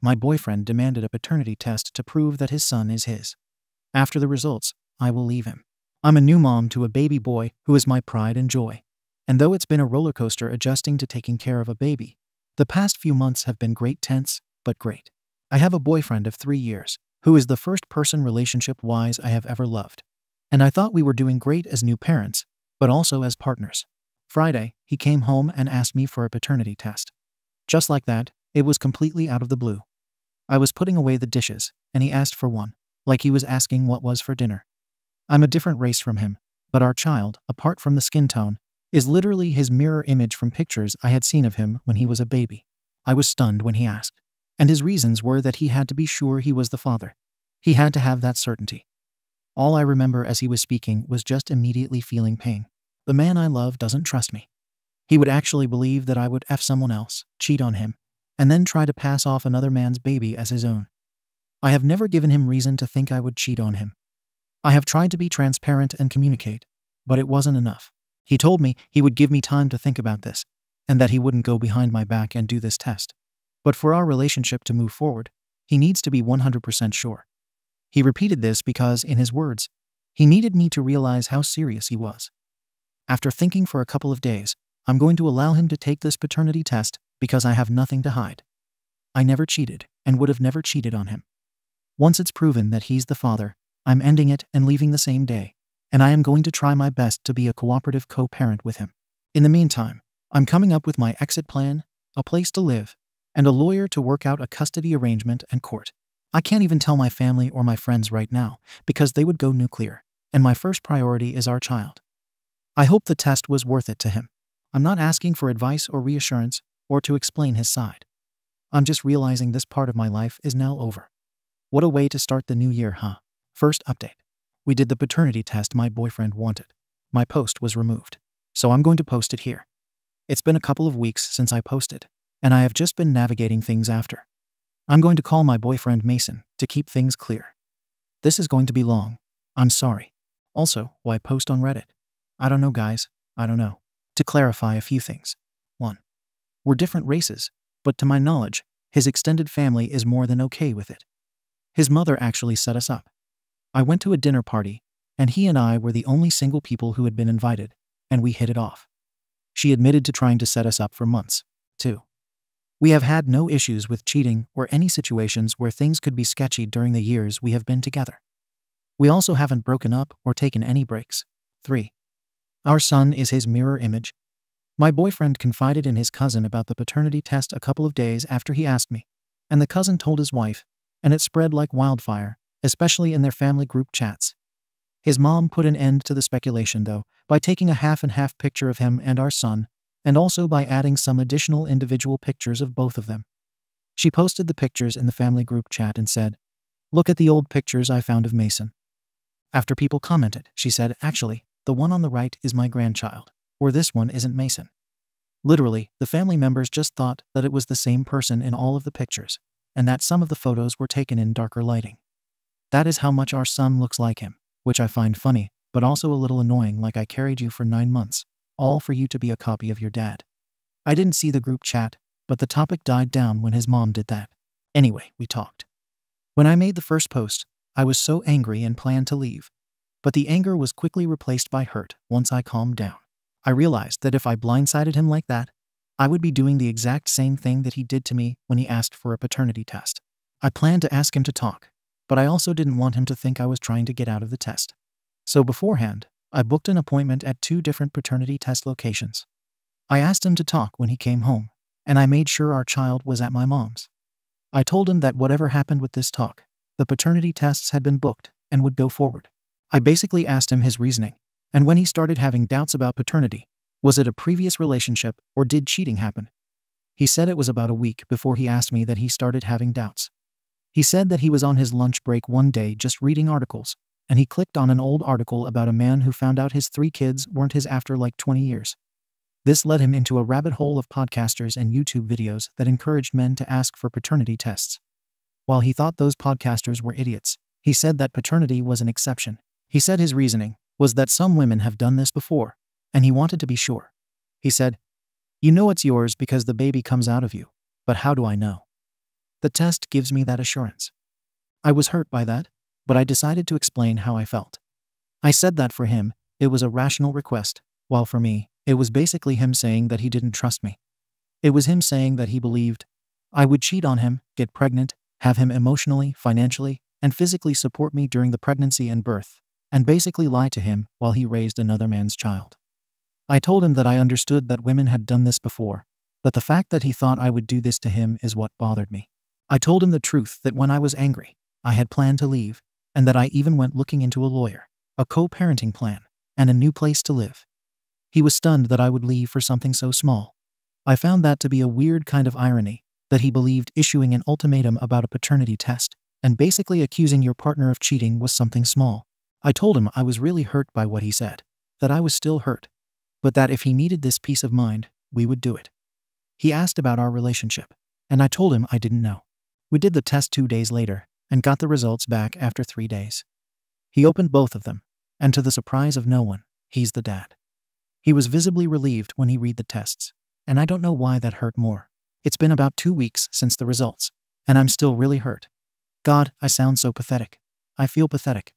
My boyfriend demanded a paternity test to prove that his son is his. After the results, I will leave him. I'm a new mom to a baby boy who is my pride and joy. And though it's been a roller coaster adjusting to taking care of a baby, the past few months have been tense, but great. I have a boyfriend of 3 years, who is the first person relationship-wise I have ever loved. And I thought we were doing great as new parents, but also as partners. Friday, he came home and asked me for a paternity test. Just like that, it was completely out of the blue. I was putting away the dishes, and he asked for one, like he was asking what was for dinner. I'm a different race from him, but our child, apart from the skin tone, is literally his mirror image from pictures I had seen of him when he was a baby. I was stunned when he asked, and his reasons were that he had to be sure he was the father. He had to have that certainty. All I remember as he was speaking was just immediately feeling pain. The man I love doesn't trust me. He would actually believe that I would F someone else, cheat on him, and then try to pass off another man's baby as his own. I have never given him reason to think I would cheat on him. I have tried to be transparent and communicate, but it wasn't enough. He told me he would give me time to think about this, and that he wouldn't go behind my back and do this test. But for our relationship to move forward, he needs to be 100% sure. He repeated this because, in his words, he needed me to realize how serious he was. After thinking for a couple of days, I'm going to allow him to take this paternity test because I have nothing to hide. I never cheated and would have never cheated on him. Once it's proven that he's the father, I'm ending it and leaving the same day, and I am going to try my best to be a cooperative co-parent with him. In the meantime, I'm coming up with my exit plan, a place to live, and a lawyer to work out a custody arrangement and court. I can't even tell my family or my friends right now because they would go nuclear, and my first priority is our child. I hope the test was worth it to him. I'm not asking for advice or reassurance or to explain his side. I'm just realizing this part of my life is now over. What a way to start the new year, huh? First update. We did the paternity test my boyfriend wanted. My post was removed, so I'm going to post it here. It's been a couple of weeks since I posted, and I have just been navigating things after. I'm going to call my boyfriend Mason to keep things clear. This is going to be long. I'm sorry. Also, why post on Reddit? I don't know, guys. I don't know. To clarify a few things. 1. We're different races, but to my knowledge, his extended family is more than okay with it. His mother actually set us up. I went to a dinner party, and he and I were the only single people who had been invited, and we hit it off. She admitted to trying to set us up for months. 2. We have had no issues with cheating or any situations where things could be sketchy during the years we have been together. We also haven't broken up or taken any breaks. 3. Our son is his mirror image. My boyfriend confided in his cousin about the paternity test a couple of days after he asked me, and the cousin told his wife, and it spread like wildfire, especially in their family group chats. His mom put an end to the speculation, though, by taking a half-and-half picture of him and our son, and also by adding some additional individual pictures of both of them. She posted the pictures in the family group chat and said, "Look at the old pictures I found of Mason." After people commented, she said, "Actually, the one on the right is my grandchild, or this one isn't Mason." Literally, the family members just thought that it was the same person in all of the pictures, and that some of the photos were taken in darker lighting. That is how much our son looks like him, which I find funny, but also a little annoying, like I carried you for 9 months, all for you to be a copy of your dad. I didn't see the group chat, but the topic died down when his mom did that. Anyway, we talked. When I made the first post, I was so angry and planned to leave. But the anger was quickly replaced by hurt once I calmed down. I realized that if I blindsided him like that, I would be doing the exact same thing that he did to me when he asked for a paternity test. I planned to ask him to talk, but I also didn't want him to think I was trying to get out of the test. So beforehand, I booked an appointment at 2 different paternity test locations. I asked him to talk when he came home, and I made sure our child was at my mom's. I told him that whatever happened with this talk, the paternity tests had been booked and would go forward. I basically asked him his reasoning, and when he started having doubts about paternity, was it a previous relationship or did cheating happen? He said it was about a week before he asked me that he started having doubts. He said that he was on his lunch break one day just reading articles, and he clicked on an old article about a man who found out his 3 kids weren't his after like 20 years. This led him into a rabbit hole of podcasters and YouTube videos that encouraged men to ask for paternity tests. While he thought those podcasters were idiots, he said that paternity was an exception. He said his reasoning was that some women have done this before, and he wanted to be sure. He said, "You know it's yours because the baby comes out of you, but how do I know?" The test gives me that assurance. I was hurt by that, but I decided to explain how I felt. I said that for him, it was a rational request, while for me, it was basically him saying that he didn't trust me. It was him saying that he believed I would cheat on him, get pregnant, have him emotionally, financially, and physically support me during the pregnancy and birth, and basically lie to him while he raised another man's child. I told him that I understood that women had done this before, but the fact that he thought I would do this to him is what bothered me. I told him the truth that when I was angry, I had planned to leave, and that I even went looking into a lawyer, a co-parenting plan, and a new place to live. He was stunned that I would leave for something so small. I found that to be a weird kind of irony, that he believed issuing an ultimatum about a paternity test and basically accusing your partner of cheating was something small. I told him I was really hurt by what he said, that I was still hurt, but that if he needed this peace of mind, we would do it. He asked about our relationship, and I told him I didn't know. We did the test 2 days later and got the results back after 3 days. He opened both of them, and to the surprise of no one, he's the dad. He was visibly relieved when he read the tests, and I don't know why that hurt more. It's been about 2 weeks since the results, and I'm still really hurt. God, I sound so pathetic. I feel pathetic.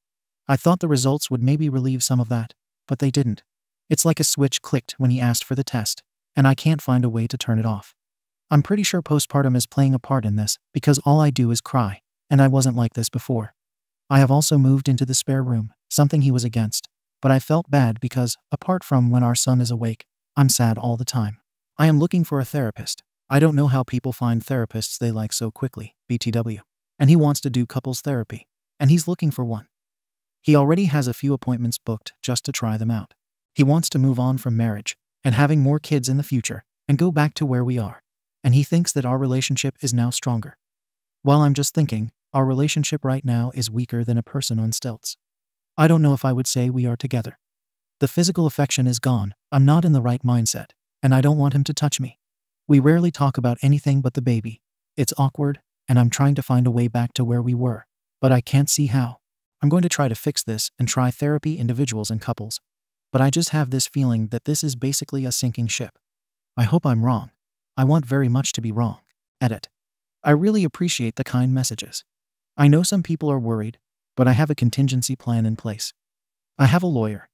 I thought the results would maybe relieve some of that, but they didn't. It's like a switch clicked when he asked for the test, and I can't find a way to turn it off. I'm pretty sure postpartum is playing a part in this because all I do is cry, and I wasn't like this before. I have also moved into the spare room, something he was against, but I felt bad because, apart from when our son is awake, I'm sad all the time. I am looking for a therapist. I don't know how people find therapists they like so quickly, BTW. And he wants to do couples therapy, and he's looking for one. He already has a few appointments booked just to try them out. He wants to move on from marriage and having more kids in the future and go back to where we are. And he thinks that our relationship is now stronger. While I'm just thinking, our relationship right now is weaker than a person on stilts. I don't know if I would say we are together. The physical affection is gone, I'm not in the right mindset, and I don't want him to touch me. We rarely talk about anything but the baby. It's awkward, and I'm trying to find a way back to where we were, but I can't see how. I'm going to try to fix this and try therapy individuals and couples, but I just have this feeling that this is basically a sinking ship. I hope I'm wrong. I want very much to be wrong. Edit. I really appreciate the kind messages. I know some people are worried, but I have a contingency plan in place. I have a lawyer.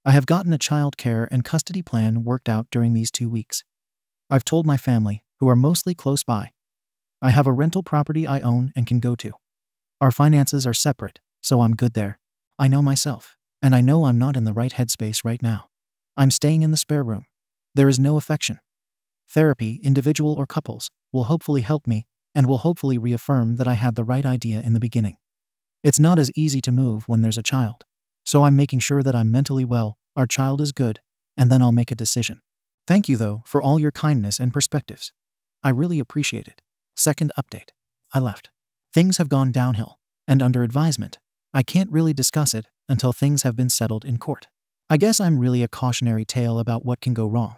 I have gotten a child care and custody plan worked out during these 2 weeks. I've told my family, who are mostly close by. I have a rental property I own and can go to. Our finances are separate, so I'm good there. I know myself, and I know I'm not in the right headspace right now. I'm staying in the spare room. There is no affection. Therapy, individual or couples, will hopefully help me and will hopefully reaffirm that I had the right idea in the beginning. It's not as easy to move when there's a child, so I'm making sure that I'm mentally well, our child is good, and then I'll make a decision. Thank you, though, for all your kindness and perspectives. I really appreciate it. Second update. I left. Things have gone downhill, and under advisement, I can't really discuss it until things have been settled in court. I guess I'm really a cautionary tale about what can go wrong.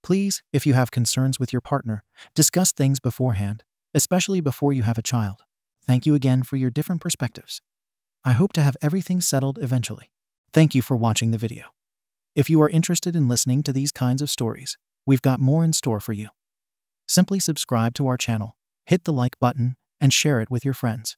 Please, if you have concerns with your partner, discuss things beforehand, especially before you have a child. Thank you again for your different perspectives. I hope to have everything settled eventually. Thank you for watching the video. If you are interested in listening to these kinds of stories, we've got more in store for you. Simply subscribe to our channel, hit the like button, and share it with your friends.